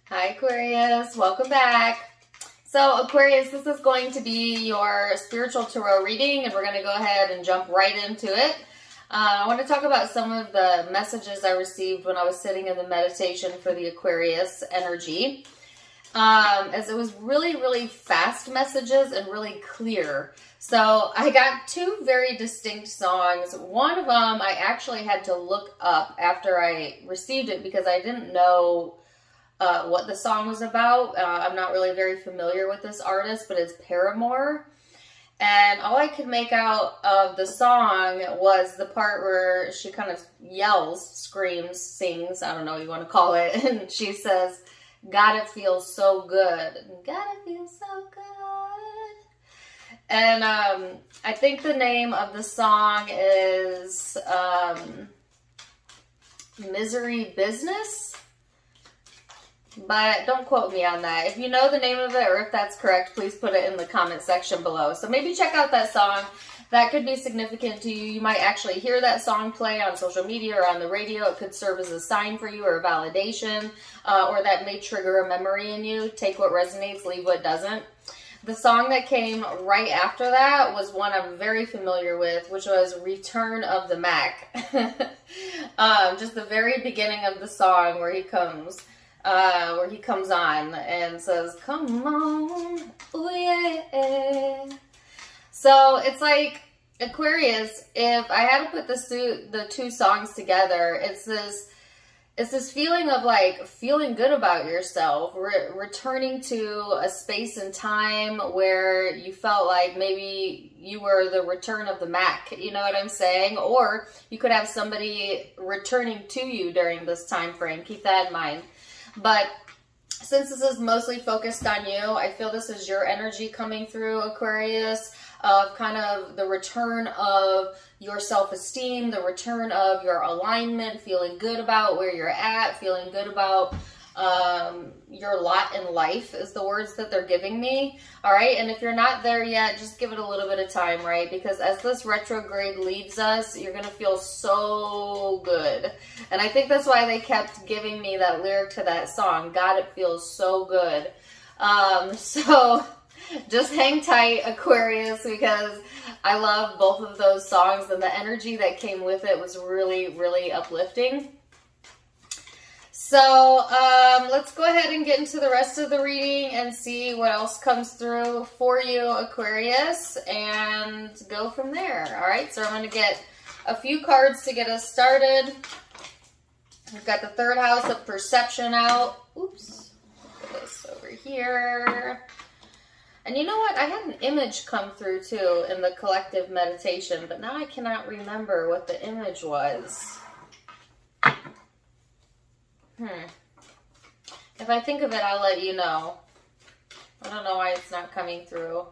Hi Aquarius, welcome back. So Aquarius, this is going to be your spiritual tarot reading, and we're going to go ahead and jump right into it. I want to talk about some of the messages I received when I was sitting in the meditation for the Aquarius energy. As it was really fast messages and really clear. So I got two very distinct songs. One of them I actually had to look up after I received it because I didn't know what the song was about. I'm not really very familiar with this artist, but it's Paramore. And all I could make out of the song was the part where she kind of yells, screams, sings, I don't know what you want to call it. And she says, "God, it feels so good. God, it feels so good." And I think the name of the song is Misery Business. But don't quote me on that. If you know the name of it or if that's correct, please put it in the comment section below. So maybe check out that song. That could be significant to you. You might actually hear that song play on social media or on the radio. It could serve as a sign for you or a validation, or that may trigger a memory in you. Take what resonates, leave what doesn't. The song that came right after that was one I'm very familiar with, which was Return of the Mac. Just the very beginning of the song where he comes on and says, "Come on, oh yeah." So it's like, Aquarius, if I had to put the two songs together, it's this feeling of like feeling good about yourself, returning to a space and time where you felt like maybe you were the return of the Mac, you know what I'm saying? Or you could have somebody returning to you during this time frame. Keep that in mind. But since this is mostly focused on you, I feel this is your energy coming through, Aquarius, of kind of the return of your self-esteem, the return of your alignment, feeling good about where you're at, feeling good about your lot in life is the words that they're giving me. All right. And if you're not there yet, just give it a little bit of time, right? Because as this retrograde leaves us, you're going to feel so good. And I think that's why they kept giving me that lyric to that song. God, it feels so good. So just hang tight, Aquarius, because I love both of those songs, and the energy that came with it was really uplifting. So let's go ahead and get into the rest of the reading and see what else comes through for you, Aquarius, and go from there. All right, so I'm going to get a few cards to get us started. We've got the third house of perception out. Oops, put this over here. And you know what? I had an image come through too in the collective meditation, but now I cannot remember what the image was. If I think of it, I'll let you know. I don't know why it's not coming through.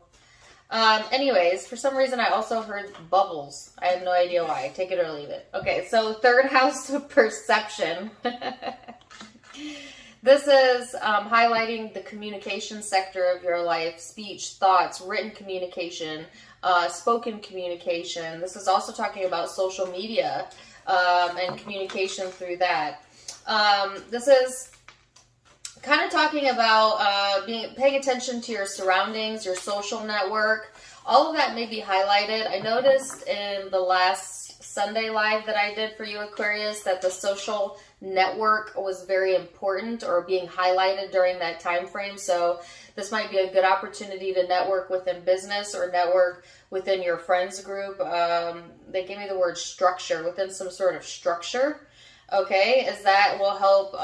Anyways, for some reason I also heard bubbles. I have no idea why. Take it or leave it. Okay, so third house of perception. This is highlighting the communication sector of your life, speech, thoughts, written communication, spoken communication. This is also talking about social media and communication through that. This is kind of talking about paying attention to your surroundings, your social network. All of that may be highlighted. I noticed in the last Sunday live that I did for you, Aquarius, that the social network was very important or being highlighted during that time frame. So this might be a good opportunity to network within business or network within your friends group. They gave me the word structure, within some sort of structure. Okay, as that will help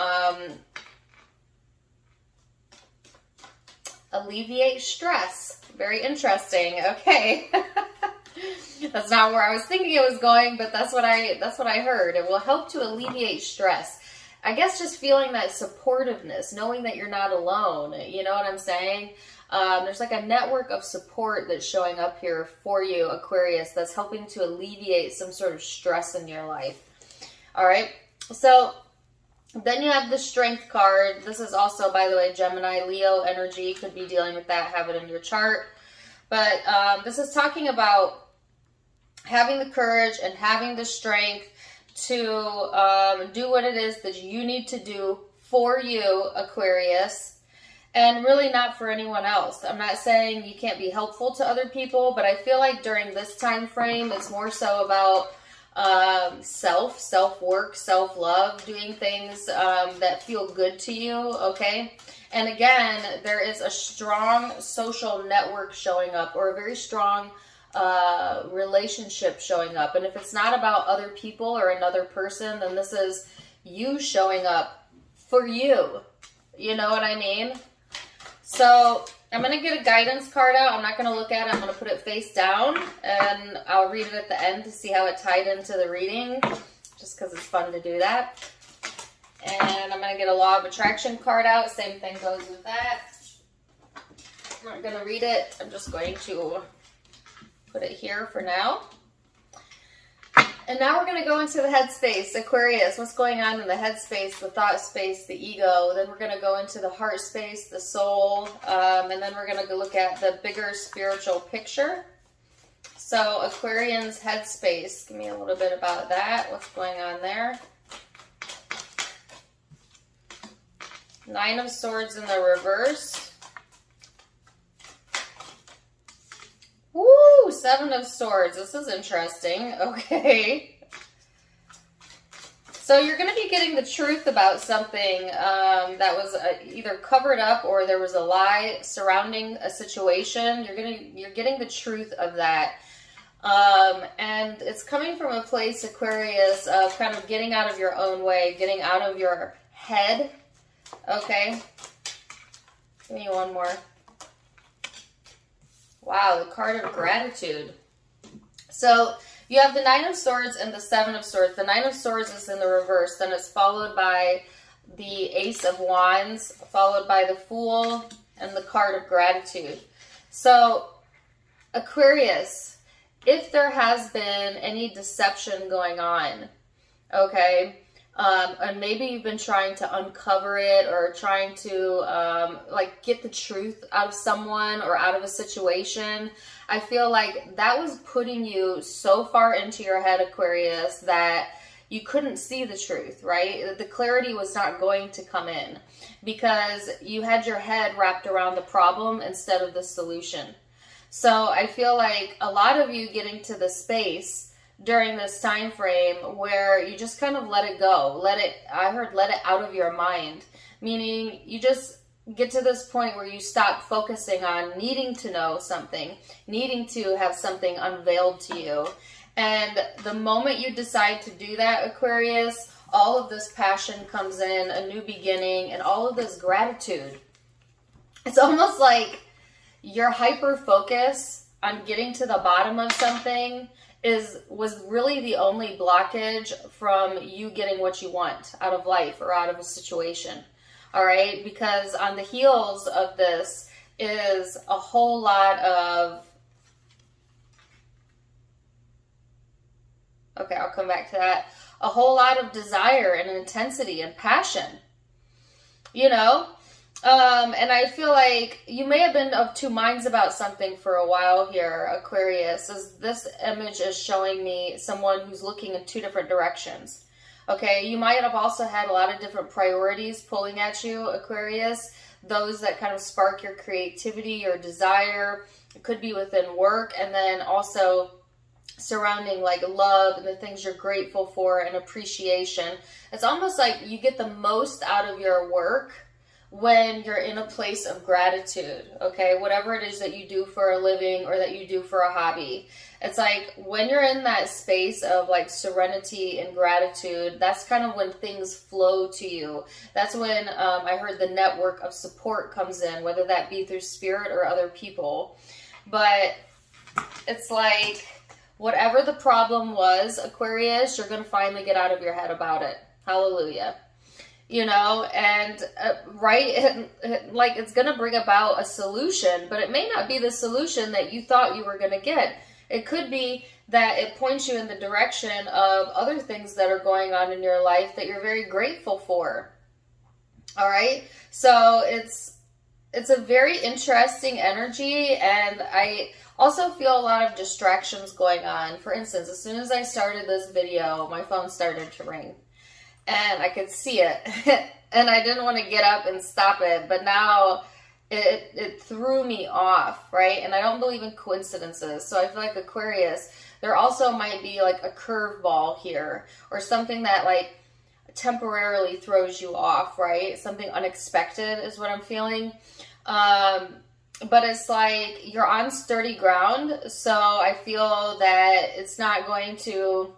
alleviate stress. Very interesting. Okay. That's not where I was thinking it was going, but that's what I heard. It will help to alleviate stress. I guess just feeling that supportiveness, knowing that you're not alone. You know what I'm saying? There's like a network of support that's showing up here for you, Aquarius, that's helping to alleviate some sort of stress in your life. All right. So then you have the Strength card. This is also, by the way, Gemini, Leo energy. Could be dealing with that. Have it in your chart. But this is talking about having the courage and having the strength to do what it is that you need to do for you, Aquarius, and really not for anyone else. I'm not saying you can't be helpful to other people, but I feel like during this time frame, it's more so about self-work, self-love, doing things that feel good to you, okay? And again, there is a strong social network showing up, or a very strong relationship showing up. And if it's not about other people or another person, then this is you showing up for you. You know what I mean? So I'm going to get a guidance card out. I'm not going to look at it. I'm going to put it face down, and I'll read it at the end to see how it tied into the reading, just because it's fun to do that. And I'm going to get a law of attraction card out. Same thing goes with that. I'm not going to read it. I'm just going to put it here for now. And now we're going to go into the headspace, Aquarius. What's going on in the headspace, the thought space, the ego. Then we're going to go into the heart space, the soul. And then we're going to look at the bigger spiritual picture. So Aquarian's headspace. Give me a little bit about that. What's going on there? Nine of Swords in the reverse. Woo! Seven of Swords. This is interesting. Okay. So you're going to be getting the truth about something that was either covered up, or there was a lie surrounding a situation. You're getting the truth of that. And it's coming from a place, Aquarius, of kind of getting out of your own way, getting out of your head. Okay. Give me one more. Wow, the card of gratitude. So you have the Nine of Swords and the Seven of Swords. The Nine of Swords is in the reverse. Then it's followed by the Ace of Wands, followed by the Fool, and the card of gratitude. So Aquarius, if there has been any deception going on, okay, and maybe you've been trying to uncover it, or trying to like get the truth out of someone or out of a situation, I feel like that was putting you so far into your head, Aquarius, that you couldn't see the truth, right? The clarity was not going to come in because you had your head wrapped around the problem instead of the solution. So I feel like a lot of you getting to the space during this time frame where you just kind of let it go. Let it out of your mind. Meaning you just get to this point where you stop focusing on needing to know something, needing to have something unveiled to you. And the moment you decide to do that, Aquarius, all of this passion comes in, a new beginning, and all of this gratitude. It's almost like your hyper focus on getting to the bottom of something was really the only blockage from you getting what you want out of life or out of a situation. All right? Because on the heels of this is a whole lot of, okay, I'll come back to that, a whole lot of desire and intensity and passion, you know? And I feel like you may have been of two minds about something for a while here, Aquarius, as this image is showing me someone who's looking in two different directions. Okay, you might have also had a lot of different priorities pulling at you, Aquarius, those that kind of spark your creativity or desire. It could be within work, and then also surrounding like love and the things you're grateful for and appreciation. It's almost like you get the most out of your work when you're in a place of gratitude, okay? Whatever it is that you do for a living or that you do for a hobby. It's like when you're in that space of like serenity and gratitude, that's kind of when things flow to you. That's when I heard the network of support comes in, whether that be through spirit or other people. But it's like whatever the problem was, Aquarius, you're going to finally get out of your head about it. Hallelujah. You know, and right, like it's going to bring about a solution, but it may not be the solution that you thought you were going to get. It could be that it points you in the direction of other things that are going on in your life that you're very grateful for. All right. So it's a very interesting energy, and I also feel a lot of distractions going on. For instance, as soon as I started this video, my phone started to ring. And I could see it. and I didn't want to get up and stop it, but now it threw me off, right? And I don't believe in coincidences. So I feel like Aquarius, there also might be like a curveball here, or something that like temporarily throws you off, right? Something unexpected is what I'm feeling. But it's like you're on sturdy ground, so I feel that it's not going to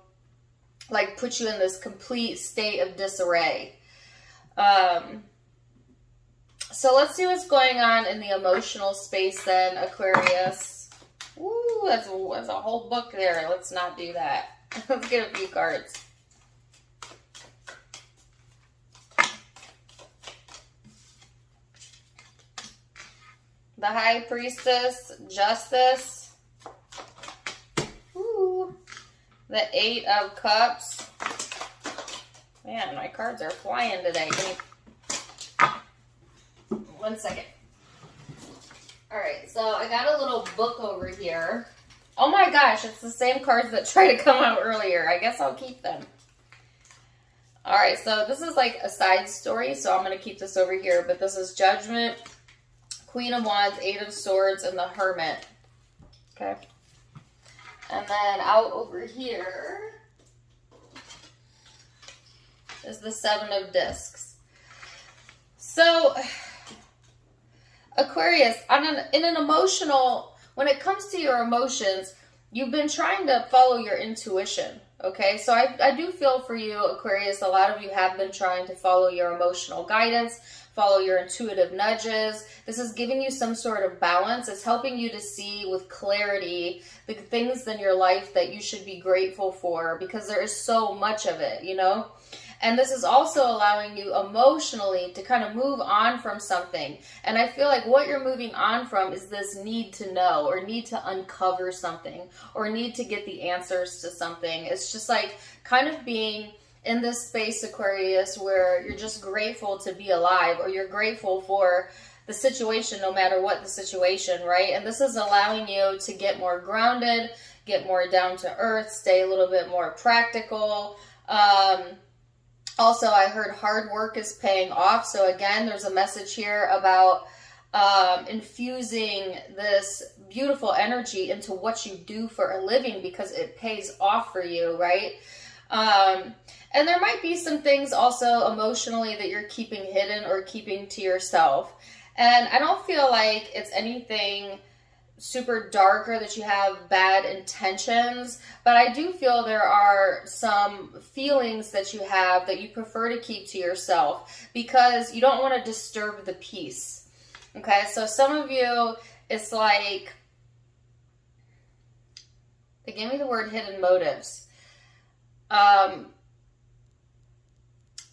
like put you in this complete state of disarray. So let's see what's going on in the emotional space then, Aquarius. Ooh, that's a whole book there. Let's not do that. Let's get a few cards. The High Priestess, Justice. Ooh. The Eight of Cups. Man, my cards are flying today. Give me 1 second. Alright, so I got a little book over here. Oh my gosh, it's the same cards that tried to come out earlier. I guess I'll keep them. Alright, so this is like a side story, so I'm going to keep this over here. But this is Judgment, Queen of Wands, Eight of Swords, and the Hermit. Okay. And then out over here is the Seven of Discs. So, Aquarius, in an emotional, when it comes to your emotions, you've been trying to follow your intuition, okay? So I do feel for you, Aquarius, a lot of you have been trying to follow your emotional guidance, follow your intuitive nudges. This is giving you some sort of balance. It's helping you to see with clarity the things in your life that you should be grateful for, because there is so much of it, you know? And this is also allowing you emotionally to kind of move on from something. And I feel like what you're moving on from is this need to know, or need to uncover something, or need to get the answers to something. It's just like kind of being in this space, Aquarius, where you're just grateful to be alive, or you're grateful for the situation, no matter what the situation, right? And this is allowing you to get more grounded, get more down to earth, stay a little bit more practical. Also, I heard hard work is paying off. So again, there's a message here about infusing this beautiful energy into what you do for a living, because it pays off for you, right? And there might be some things also emotionally that you're keeping hidden or keeping to yourself. And I don't feel like it's anything super dark or that you have bad intentions, but I do feel there are some feelings that you have that you prefer to keep to yourself because you don't want to disturb the peace. Okay, so some of you, it's like, they gave me the word hidden motives.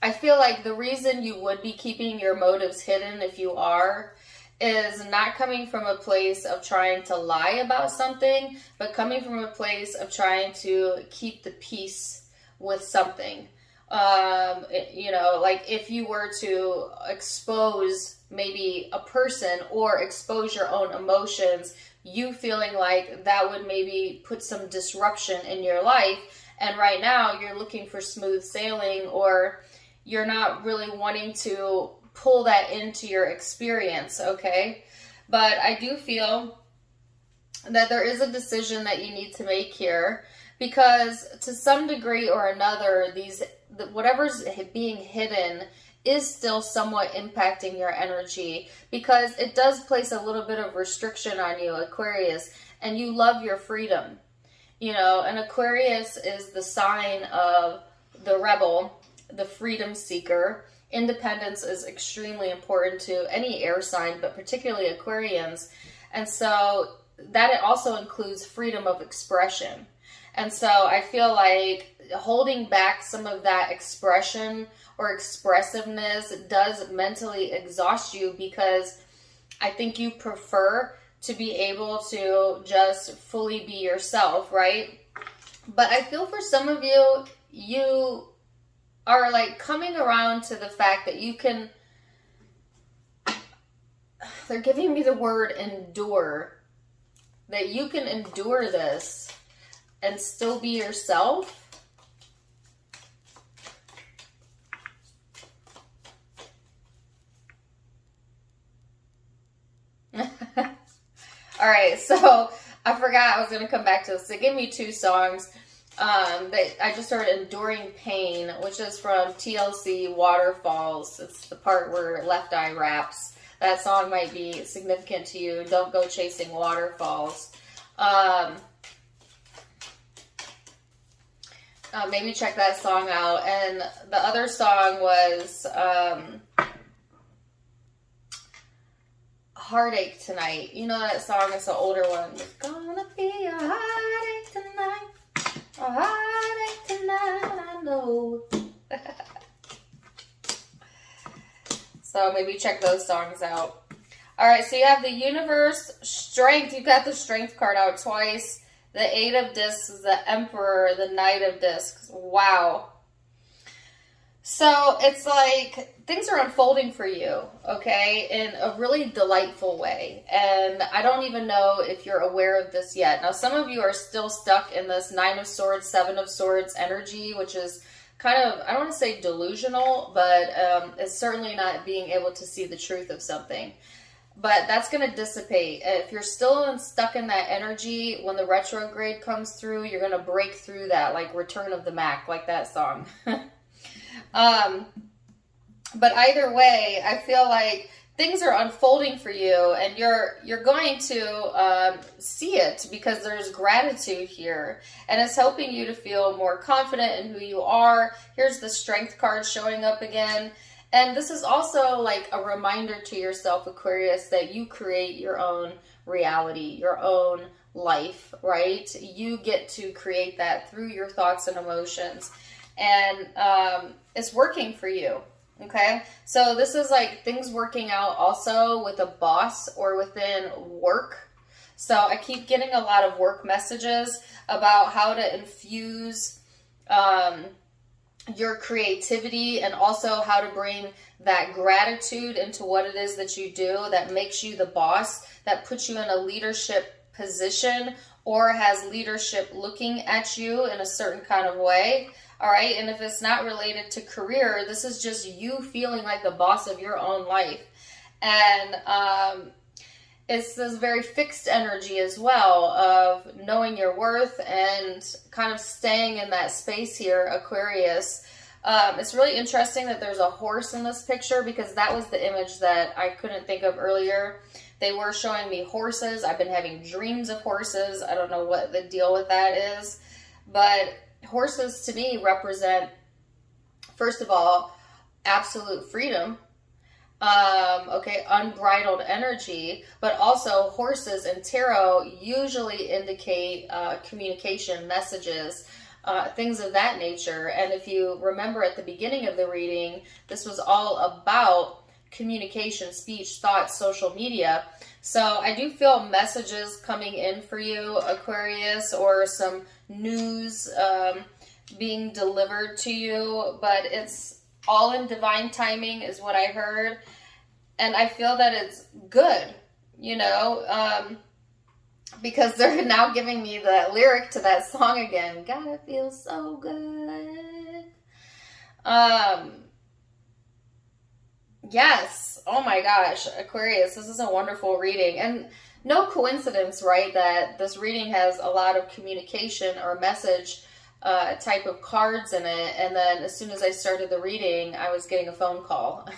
I feel like the reason you would be keeping your motives hidden, if you are, is not coming from a place of trying to lie about something, but coming from a place of trying to keep the peace with something. You know, like if you were to expose maybe a person or expose your own emotions, you feeling like that would maybe put some disruption in your life. And right now you're looking for smooth sailing, or you're not really wanting to pull that into your experience, okay? But I do feel that there is a decision that you need to make here, because to some degree or another, whatever's being hidden is still somewhat impacting your energy, because it does place a little bit of restriction on you, Aquarius, and you love your freedom. You know, and Aquarius is the sign of the rebel, the freedom seeker. Independence is extremely important to any air sign, but particularly Aquarians. And so that it also includes freedom of expression. And so I feel like holding back some of that expression or expressiveness does mentally exhaust you, because I think you prefer to be able to just fully be yourself, right? But I feel for some of you, you are like coming around to the fact that you can, they're giving me the word endure, that you can endure this and still be yourself. All right, so I forgot I was going to come back to this. They gave me 2 songs. I just heard Enduring Pain, which is from TLC Waterfalls. It's the part where Left Eye raps. That song might be significant to you. Don't go chasing waterfalls. Maybe check that song out. And the other song was Heartache Tonight. You know that song? It's an older one. It's gonna be a heartache tonight. A heartache tonight, I know. So maybe check those songs out. All right, so you have the Universe, Strength. You've got the Strength card out twice. The 8 of Discs is the Emperor, the Knight of Discs. Wow. So it's like things are unfolding for you, okay, in a really delightful way. And I don't even know if you're aware of this yet. Now, some of you are still stuck in this 9 of Swords, 7 of Swords energy, which is kind of, I don't want to say delusional, but it's certainly not being able to see the truth of something. But that's going to dissipate. If you're still stuck in that energy, when the retrograde comes through, you're going to break through that, like Return of the Mac, like that song. But either way, I feel like things are unfolding for you, and you're going to see it because there's gratitude here, and it's helping you to feel more confident in who you are. Here's the Strength card showing up again. And this is also like a reminder to yourself, Aquarius, that you create your own reality, your own life, right? You get to create that through your thoughts and emotions. And it's working for you, okay? So this is like things working out also with a boss or within work. So I keep getting a lot of work messages about how to infuse your creativity, and also how to bring that gratitude into what it is that you do that makes you the boss, that puts you in a leadership position or has leadership looking at you in a certain kind of way. All right. And if it's not related to career, this is just you feeling like the boss of your own life. And it's this very fixed energy as well of knowing your worth and kind of staying in that space here, Aquarius. It's really interesting that there's a horse in this picture because that was the image that I couldn't think of earlier. They were showing me horses. I've been having dreams of horses. I don't know what the deal with that is. But horses to me represent, first of all, absolute freedom. Okay, unbridled energy, but also horses in tarot usually indicate communication, messages, things of that nature. And if you remember at the beginning of the reading, this was all about communication, speech, thoughts, social media. So I do feel messages coming in for you, Aquarius, or some news being delivered to you, but it's all in divine timing is what I heard. And I feel that it's good, you know, because they're now giving me the lyric to that song again. God, it feels so good. Yes. Oh my gosh, Aquarius, this is a wonderful reading. And no coincidence, right, that this reading has a lot of communication or message type of cards in it. And then as soon as I started the reading, I was getting a phone call.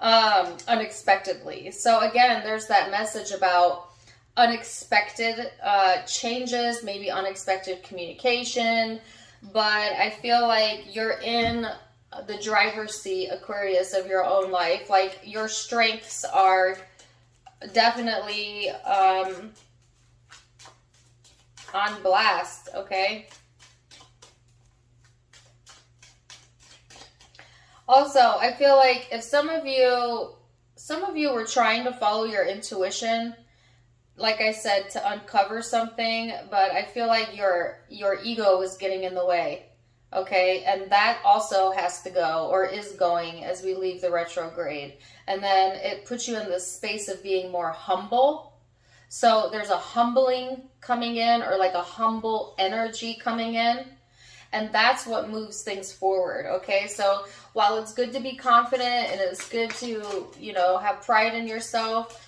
Unexpectedly. So again, there's that message about unexpected changes, maybe unexpected communication, but I feel like you're in the driver's seat, Aquarius, of your own life. Like your strengths are definitely on blast, okay? Also, I feel like if some of you were trying to follow your intuition, like I said, to uncover something, but I feel like your ego was getting in the way, okay? And that also has to go, or is going, as we leave the retrograde. And then it puts you in this space of being more humble. So there's a humbling coming in, or like a humble energy coming in. And that's what moves things forward, okay? So while it's good to be confident and it's good to, you know, have pride in yourself,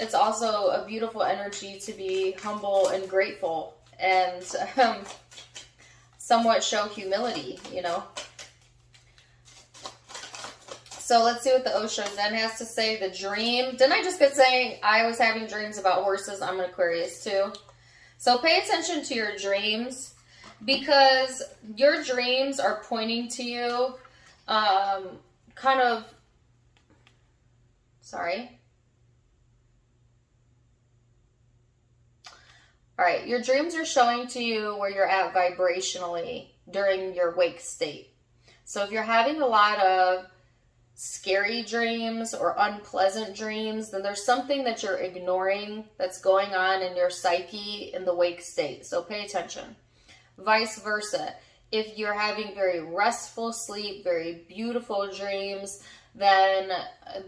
it's also a beautiful energy to be humble and grateful and somewhat show humility, you know. So let's see what the Osho Zen has to say. The dream. Didn't I just get saying I was having dreams about horses? I'm an Aquarius too. So pay attention to your dreams, because your dreams are pointing to you kind of, sorry. All right, your dreams are showing to you where you're at vibrationally during your wake state. So if you're having a lot of scary dreams or unpleasant dreams, then there's something that you're ignoring that's going on in your psyche in the wake state. So pay attention. Vice versa. If you're having very restful sleep, very beautiful dreams, then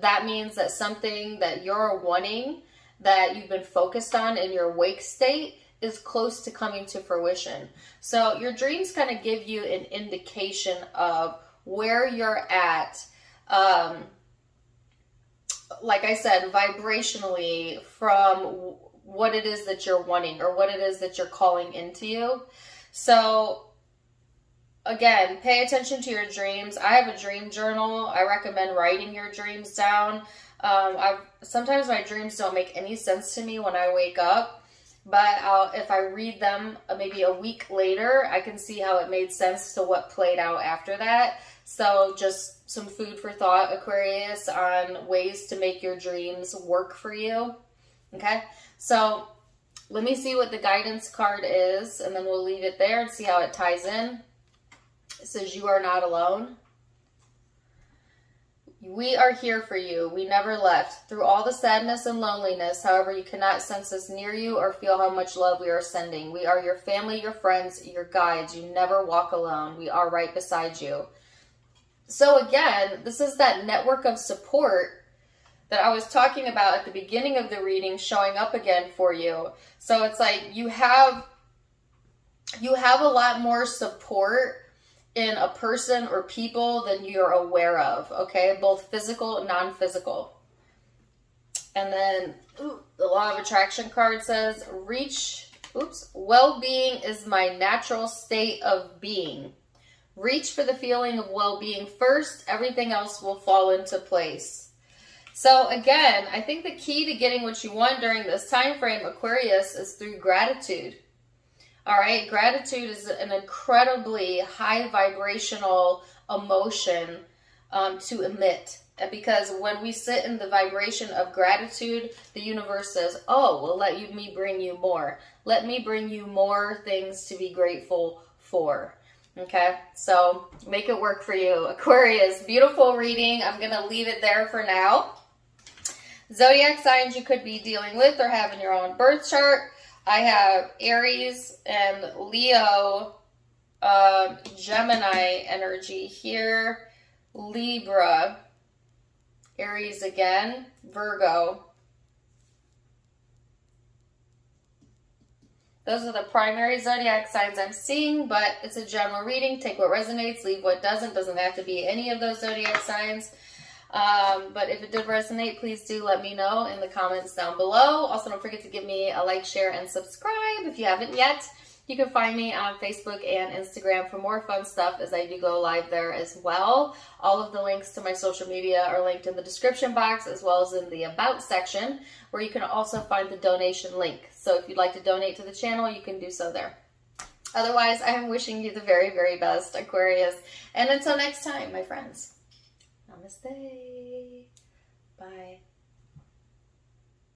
that means that something that you're wanting, that you've been focused on in your wake state, is close to coming to fruition. So your dreams kind of give you an indication of where you're at, like I said, vibrationally, from what it is that you're wanting or what it is that you're calling into you. So again, pay attention to your dreams. I have a dream journal. I recommend writing your dreams down. Sometimes my dreams don't make any sense to me when I wake up, but if I read them maybe a week later, I can see how it made sense to what played out after that. So just some food for thought, Aquarius, on ways to make your dreams work for you. Okay, so let me see what the guidance card is, and then we'll leave it there and see how it ties in. It says, you are not alone. We are here for you. We never left. Through all the sadness and loneliness, however, you cannot sense us near you or feel how much love we are sending. We are your family, your friends, your guides. You never walk alone. We are right beside you. So again, this is that network of support that I was talking about at the beginning of the reading showing up again for you. So it's like you have a lot more support in a person or people than you're aware of, okay? Both physical and non-physical. And then the Law of Attraction card says, well-being is my natural state of being. Reach for the feeling of well-being first. Everything else will fall into place. So again, I think the key to getting what you want during this time frame, Aquarius, is through gratitude. All right, gratitude is an incredibly high vibrational emotion to emit. Because when we sit in the vibration of gratitude, the universe says, oh, well, let me bring you more. Let me bring you more things to be grateful for. Okay, so make it work for you. Aquarius, beautiful reading. I'm going to leave it there for now. Zodiac signs you could be dealing with or have in your own birth chart. I have Aries and Leo, Gemini energy here, Libra, Aries again, Virgo. Those are the primary zodiac signs I'm seeing, but it's a general reading. Take what resonates, leave what doesn't. Doesn't have to be any of those zodiac signs. But if it did resonate, please do let me know in the comments down below. Also, don't forget to give me a like, share, and subscribe if you haven't yet. You can find me on Facebook and Instagram for more fun stuff, as I do go live there as well. All of the links to my social media are linked in the description box, as well as in the About section, where you can also find the donation link. So if you'd like to donate to the channel, you can do so there. Otherwise, I am wishing you the very, very best, Aquarius. And until next time, my friends, namaste. Bye.